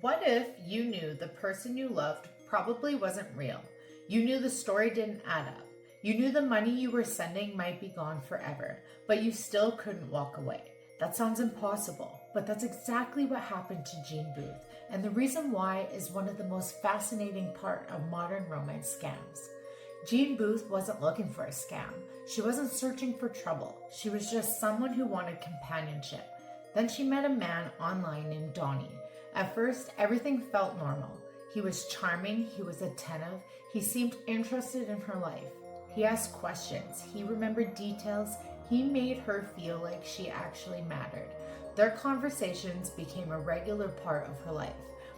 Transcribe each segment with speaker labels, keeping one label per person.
Speaker 1: What if you knew the person you loved probably wasn't real? You knew the story didn't add up. You knew the money you were sending might be gone forever, but you still couldn't walk away. That sounds impossible, but that's exactly what happened to Jean Booth, and the reason why is one of the most fascinating part of modern romance scams. Jean Booth wasn't looking for a scam. She wasn't searching for trouble. She was just someone who wanted companionship. Then she met a man online named Donnie. At first, everything felt normal. He was charming, he was attentive, he seemed interested in her life. He asked questions, he remembered details, he made her feel like she actually mattered. Their conversations became a regular part of her life.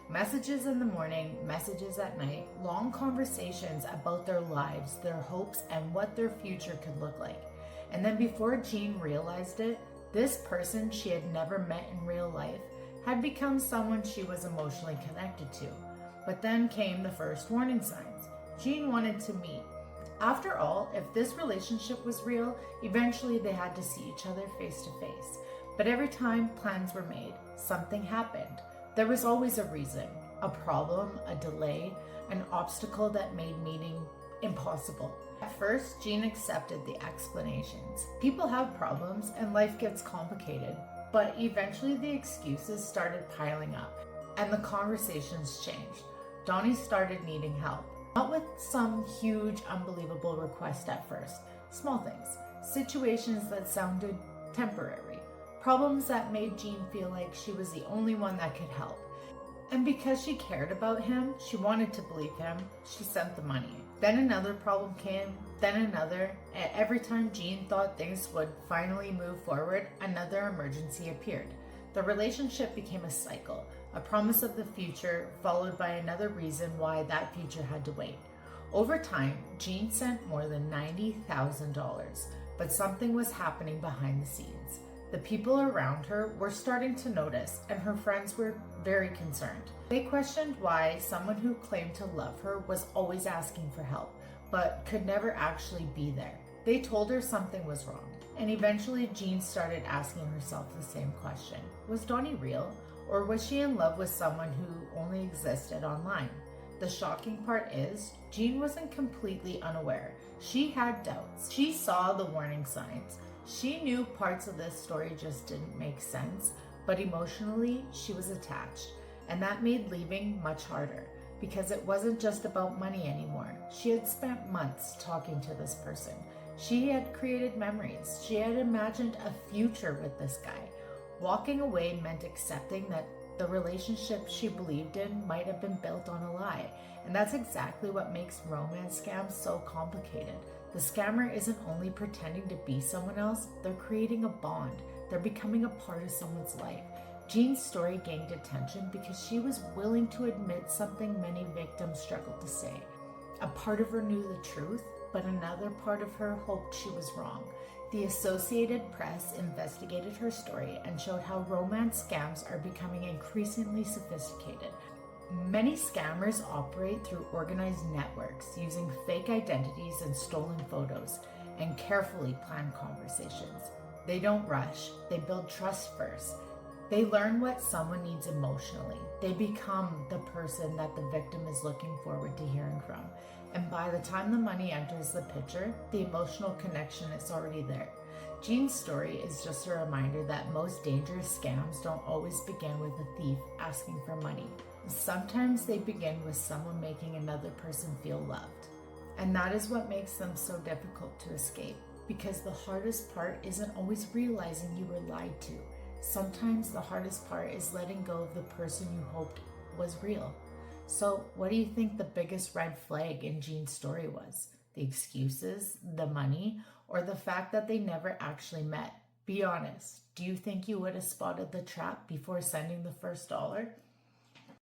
Speaker 1: Messages in the morning, messages at night, long conversations about their lives, their hopes, and what their future could look like. And then before Jean realized it, this person she had never met in real life had become someone she was emotionally connected to. But then came the first warning signs. Jean wanted to meet. After all, if this relationship was real, eventually they had to see each other face to face. But every time plans were made, something happened. There was always a reason, a problem, a delay, an obstacle that made meeting impossible. At first, Jean accepted the explanations. People have problems and life gets complicated. But eventually the excuses started piling up and the conversations changed. Donnie started needing help. Not with some huge, unbelievable request at first. Small things. Situations that sounded temporary. Problems that made Jean feel like she was the only one that could help. And because she cared about him, she wanted to believe him, she sent the money. Then another problem came, then another, and every time Jean thought things would finally move forward, another emergency appeared. The relationship became a cycle, a promise of the future, followed by another reason why that future had to wait. Over time, Jean sent more than $90,000, but something was happening behind the scenes. The people around her were starting to notice, and her friends were very concerned. They questioned why someone who claimed to love her was always asking for help, but could never actually be there. They told her something was wrong, and eventually Jean started asking herself the same question. Was Donnie real, or was she in love with someone who only existed online? The shocking part is, Jean wasn't completely unaware. She had doubts. She saw the warning signs. She knew parts of this story just didn't make sense, but emotionally, she was attached. And that made leaving much harder, because it wasn't just about money anymore. She had spent months talking to this person. She had created memories. She had imagined a future with this guy. Walking away meant accepting that the relationship she believed in might have been built on a lie. And that's exactly what makes romance scams so complicated. The scammer isn't only pretending to be someone else, they're creating a bond. They're becoming a part of someone's life. Jean's story gained attention because she was willing to admit something many victims struggled to say. A part of her knew the truth, but another part of her hoped she was wrong. The Associated Press investigated her story and showed how romance scams are becoming increasingly sophisticated. Many scammers operate through organized networks using fake identities and stolen photos and carefully planned conversations. They don't rush, they build trust first. They learn what someone needs emotionally. They become the person that the victim is looking forward to hearing from. And by the time the money enters the picture, the emotional connection is already there. Jean's story is just a reminder that most dangerous scams don't always begin with a thief asking for money. Sometimes they begin with someone making another person feel loved. And that is what makes them so difficult to escape, because the hardest part isn't always realizing you were lied to. Sometimes the hardest part is letting go of the person you hoped was real. So what do you think the biggest red flag in Jean's story was? The excuses, the money, or the fact that they never actually met? Be honest. Do you think you would have spotted the trap before sending the first dollar?